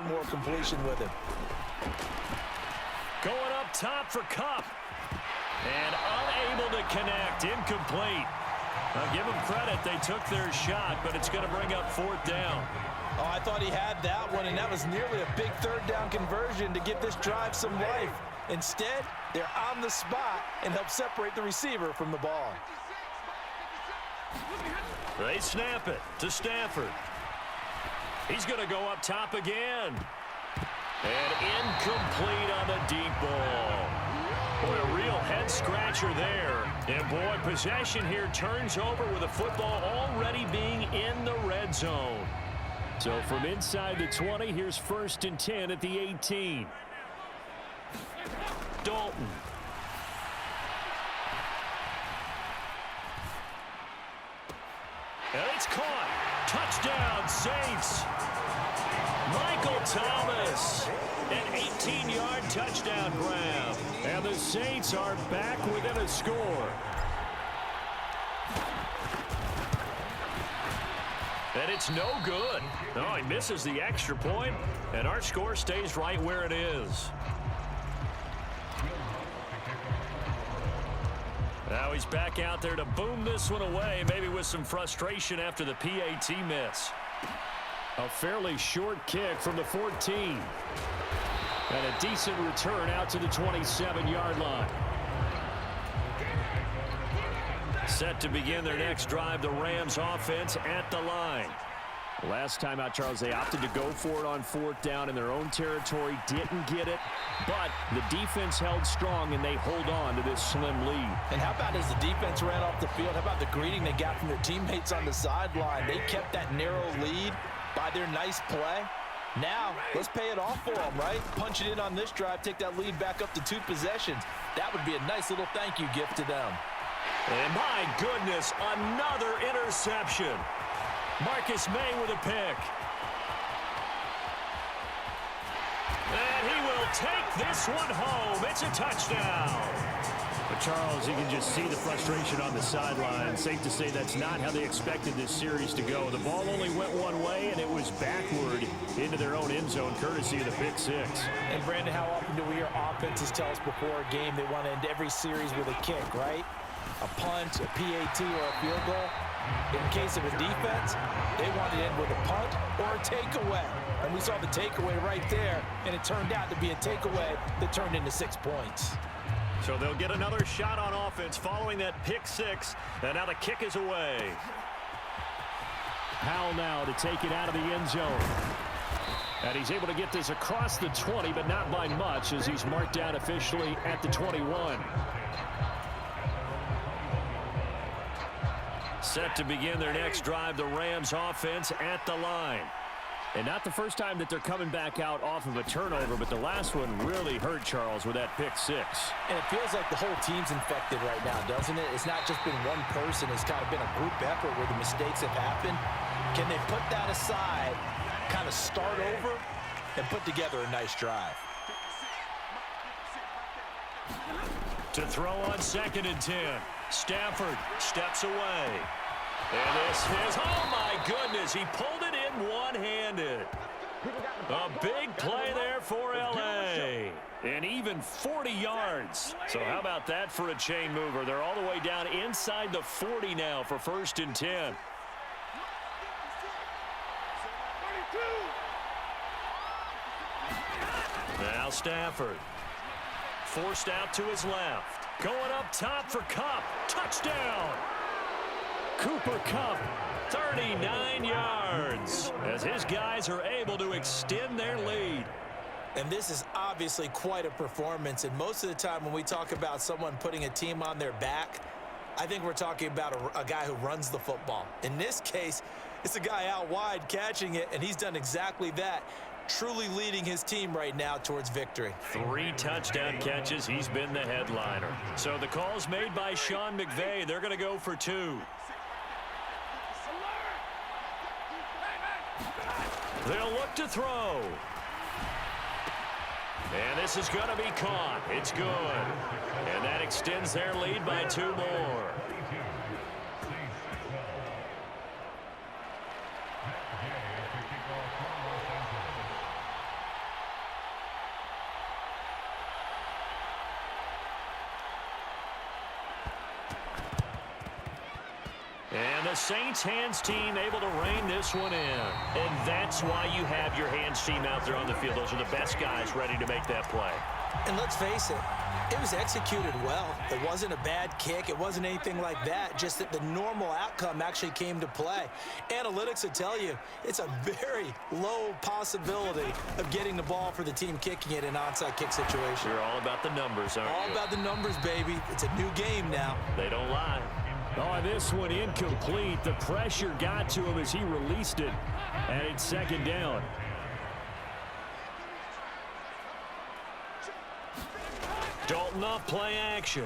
one more completion with him. Going up top for Kupp. And unable to connect. Incomplete. Now give them credit. They took their shot, but it's going to bring up 4th down. Oh, I thought he had that one, and that was nearly a big 3rd down conversion to give this drive some life. Instead, they're on the spot and help separate the receiver from the ball. They snap it to Stafford. He's going to go up top again. And incomplete on the deep ball. Boy, a real head-scratcher there. And, boy, possession here turns over with the football already being in the red zone. So from inside the 20, here's 1st and 10 at the 18. Dalton. And it's caught. Touchdown, Saints. Michael Thomas. An 18-yard touchdown grab. And the Saints are back within a score. And it's no good. No, he misses the extra point, and our score stays right where it is. Now he's back out there to boom this one away, maybe with some frustration after the PAT miss. A fairly short kick from the 14. And a decent return out to the 27-yard line. Set to begin their next drive, the Rams offense at the line. Last time out, Charles, they opted to go for it on 4th down in their own territory. Didn't get it, but the defense held strong, and they hold on to this slim lead. And how about as the defense ran off the field, how about the greeting they got from their teammates on the sideline? They kept that narrow lead by their nice play. Now, let's pay it off for them, right? Punch it in on this drive, take that lead back up to 2 possessions. That would be a nice little thank you gift to them. And my goodness, another interception. Marcus May with a pick. And he will take this one home. It's a touchdown. But Charles, you can just see the frustration on the sideline. Safe to say that's not how they expected this series to go. The ball only went one way, and it was backward into their own end zone, courtesy of the pick 6. And, Brandon, how often do we hear offenses tell us before a game they want to end every series with a kick, right? A punt, a PAT, or a field goal. In case of a defense, they want to end with a punt or a takeaway. And we saw the takeaway right there, and it turned out to be a takeaway that turned into 6 points. So they'll get another shot on offense following that pick 6, and now the kick is away. Powell now to take it out of the end zone. And he's able to get this across the 20, but not by much, as he's marked down officially at the 21. Set to begin their next drive, the Rams offense at the line. And not the first time that they're coming back out off of a turnover, but the last one really hurt Charles with that pick 6. And it feels like the whole team's infected right now, doesn't it? It's not just been one person. It's kind of been a group effort where the mistakes have happened. Can they put that aside, kind of start over, and put together a nice drive? To throw on 2nd and 10. Stafford steps away. And this is, oh my goodness, he pulled it in one-handed. A big play there for L.A. And even 40 yards. So how about that for a chain mover? They're all the way down inside the 40 now for 1st and 10. Now Stafford. Forced out to his left. Going up top for Kupp. Touchdown! Cooper Kupp, 39 yards, as his guys are able to extend their lead. And this is obviously quite a performance, and most of the time when we talk about someone putting a team on their back, I think we're talking about a guy who runs the football. In this case, it's a guy out wide catching it, and he's done exactly that, truly leading his team right now towards victory. 3 touchdown catches. He's been the headliner. So the call's made by Sean McVay. They're going to go for 2. They'll look to throw. And this is going to be caught. It's good. And that extends their lead by 2 more. the Saints hands team able to rein this one in. And that's why you have your hands team out there on the field. Those are the best guys ready to make that play. And let's face it, it was executed well. It wasn't a bad kick. It wasn't anything like that. Just that the normal outcome actually came to play. Analytics will tell you it's a very low possibility of getting the ball for the team kicking it in an onside kick situation. You're all about the numbers, aren't you? All about the numbers, baby. It's a new game now. They don't lie. Oh, this one incomplete. The pressure got to him as he released it. And it's second down. Dalton off play action.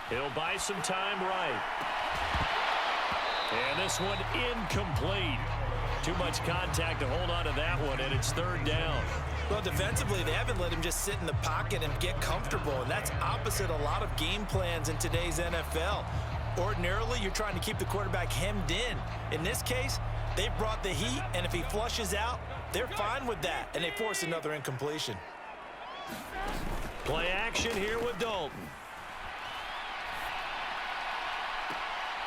He'll buy some time right. And this one incomplete. Too much contact to hold on to that one, and it's third down. Well, defensively, they haven't let him just sit in the pocket and get comfortable, and that's opposite a lot of game plans in today's NFL. Ordinarily, you're trying to keep the quarterback hemmed in. In this case, they brought the heat, and if he flushes out, they're fine with that, and they force another incompletion. Play action here with Dalton.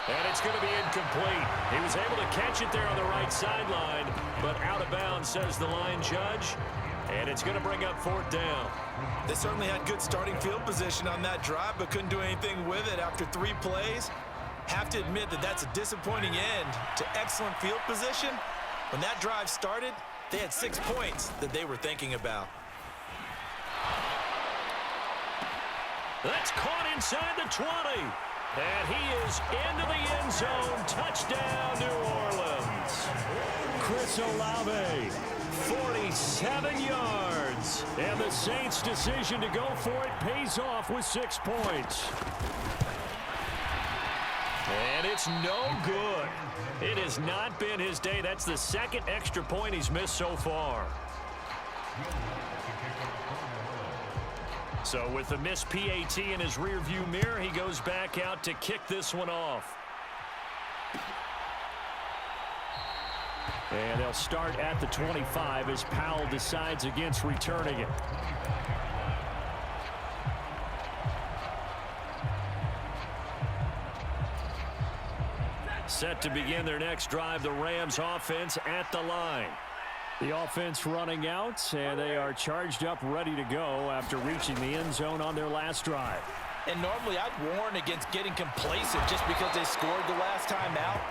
And it's going to be incomplete. He was able to catch it there on the right sideline, but out of bounds, says the line judge. And it's going to bring up fourth down. They certainly had good starting field position on that drive, but couldn't do anything with it after 3 plays. Have to admit that that's a disappointing end to excellent field position. When that drive started, they had 6 points that they were thinking about. That's caught inside the 20. And he is into the end zone. Touchdown, New Orleans. Chris Olave, 47 yards. And the Saints' decision to go for it pays off with 6 points. And it's no good. It has not been his day. That's the second extra point he's missed so far. So with the missed PAT in his rearview mirror, he goes back out to kick this one off. And they'll start at the 25 as Powell decides against returning it. Set to begin their next drive, the Rams offense at the line. The offense running out, and they are charged up, ready to go after reaching the end zone on their last drive. And normally I'd warn against getting complacent just because they scored the last time out.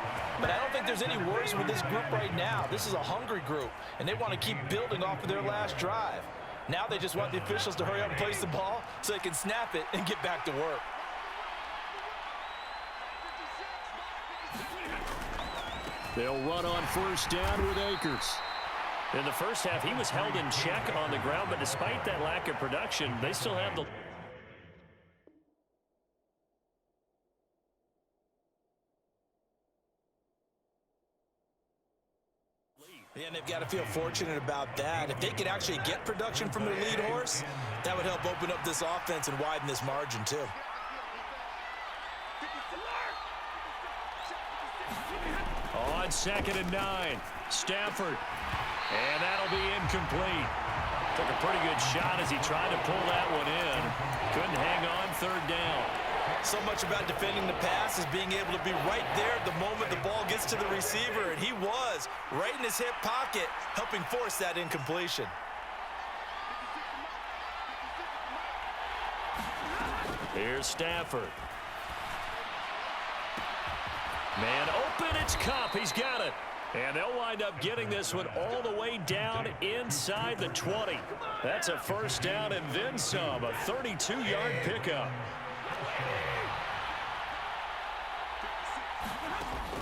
But I don't think there's any worries with this group right now. This is a hungry group, and they want to keep building off of their last drive. Now they just want the officials to hurry up and place the ball so they can snap it and get back to work. They'll run on first down with Akers. In the first half, he was held in check on the ground, but despite that lack of production, they still have the... Yeah, and they've got to feel fortunate about that. If they could actually get production from their lead horse, that would help open up this offense and widen this margin, too. On 2nd and 9, Stafford. And that'll be incomplete. Took a pretty good shot as he tried to pull that one in. Couldn't hang on, third down. So much about defending the pass is being able to be right there at the moment the ball gets to the receiver, and he was right in his hip pocket, helping force that incompletion. Here's Stafford. Man open, it's Kupp. He's got it. And they'll wind up getting this one all the way down inside the 20. That's a first down and then some, a 32-yard pickup.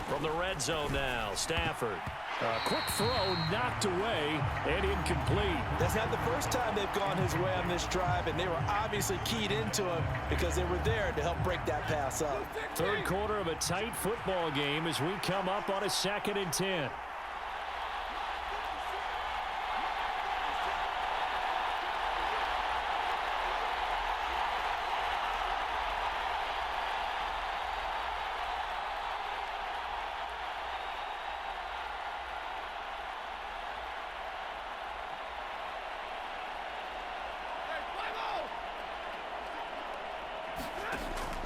From the red zone now, Stafford. A quick throw knocked away and incomplete. That's not the first time they've gone his way on this drive, and they were obviously keyed into him because they were there to help break that pass up. Third quarter of a tight football game as we come up on a 2nd and 10.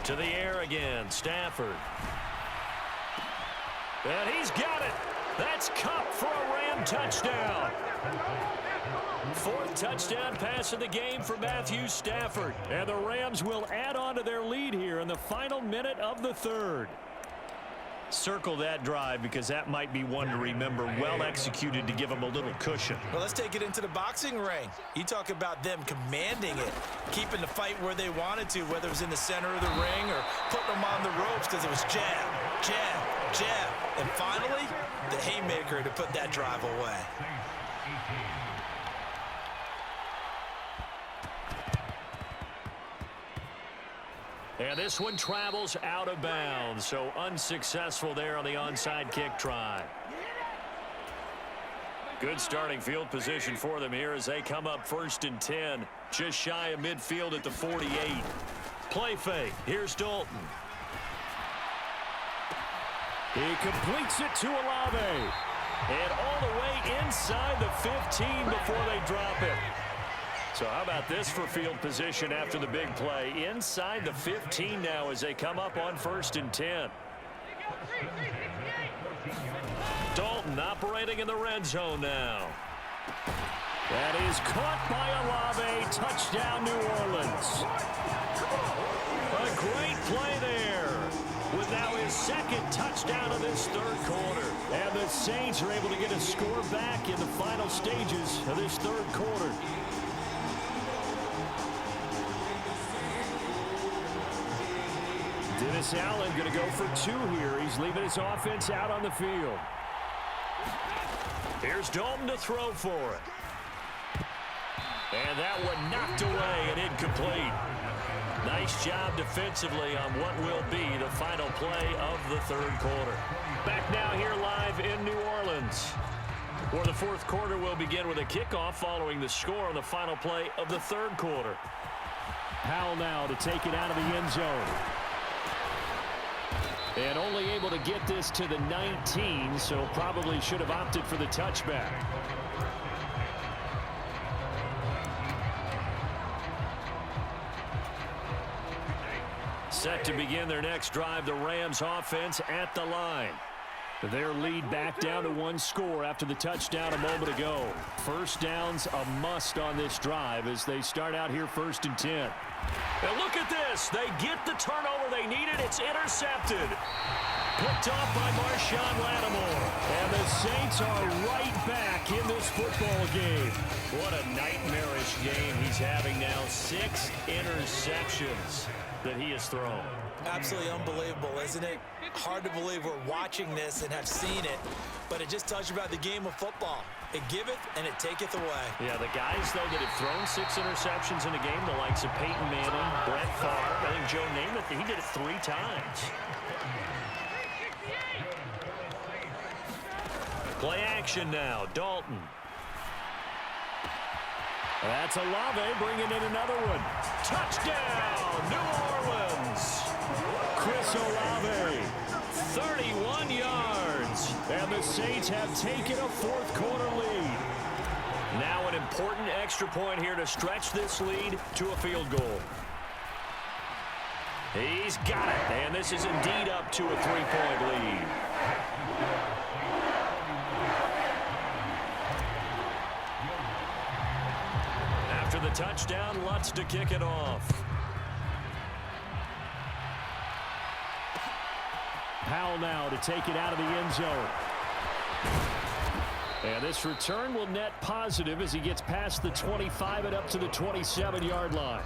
To the air again, Stafford. And he's got it. That's Cup for a Ram touchdown. Fourth touchdown pass of the game for Matthew Stafford. And the Rams will add on to their lead here in the final minute of the third. Circle that drive because that might be one to remember. Well executed to give them a little cushion. Well, let's take it into the boxing ring. You talk about them commanding it, keeping the fight where they wanted to, whether it was in the center of the ring or putting them on the ropes because it was jab, jab, jab. And finally, the haymaker to put that drive away. And this one travels out of bounds, so unsuccessful there on the onside kick try. Good starting field position for them here as they come up 1st and 10, just shy of midfield at the 48. Play fake. Here's Dalton. He completes it to Olave. And all the way inside the 15 before they drop it. So how about this for field position after the big play? Inside the 15 now as they come up on 1st and 10. Dalton operating in the red zone now. That is caught by Olave. Touchdown, New Orleans. A great play there. With now his second touchdown of this third quarter. And the Saints are able to get a score back in the final stages of this third quarter. Dennis Allen going to go for 2 here. He's leaving his offense out on the field. Here's Dalton to throw for it. And that one knocked away and incomplete. Nice job defensively on what will be the final play of the third quarter. Back now here live in New Orleans, where the fourth quarter will begin with a kickoff following the score on the final play of the third quarter. Powell now to take it out of the end zone. And only able to get this to the 19, so probably should have opted for the touchback. Set to begin their next drive, the Rams offense at the line. Their lead back down to 1 score after the touchdown a moment ago. First down's a must on this drive as they start out here 1st and 10. And look at this. They get the turnover they needed. It's intercepted. Picked off by Marshawn Lattimore. And the Saints are right back in this football game. What a nightmarish game he's having now. 6 interceptions that he has thrown. Absolutely unbelievable, isn't it? Hard to believe we're watching this and have seen it, but it just tells you about the game of football. It giveth and it taketh away. Yeah, the guys, though, that have thrown 6 interceptions in a game, the likes of Peyton Manning, Brett Favre, I think Joe Namath, he did it 3 times. Play action now, Dalton. That's Olave bringing in another one. Touchdown, New Orleans. Chris Olave. 31 yards. And the Saints have taken a fourth quarter lead. Now an important extra point here to stretch this lead to a field goal. He's got it. And this is indeed up to a 3-point lead. After the touchdown, Lutz to kick it off. Powell now to take it out of the end zone. And this return will net positive as he gets past the 25 and up to the 27-yard line.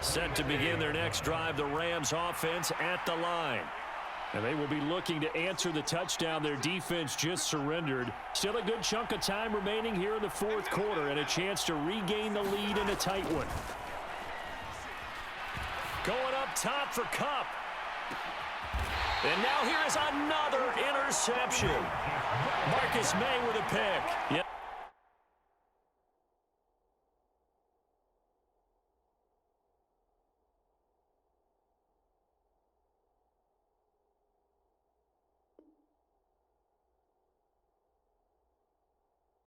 Set to begin their next drive, the Rams offense at the line. And they will be looking to answer the touchdown their defense just surrendered. Still a good chunk of time remaining here in the fourth quarter and a chance to regain the lead in a tight one. Going up top for Cup. And now here is another interception. Marcus May with a pick. Yep.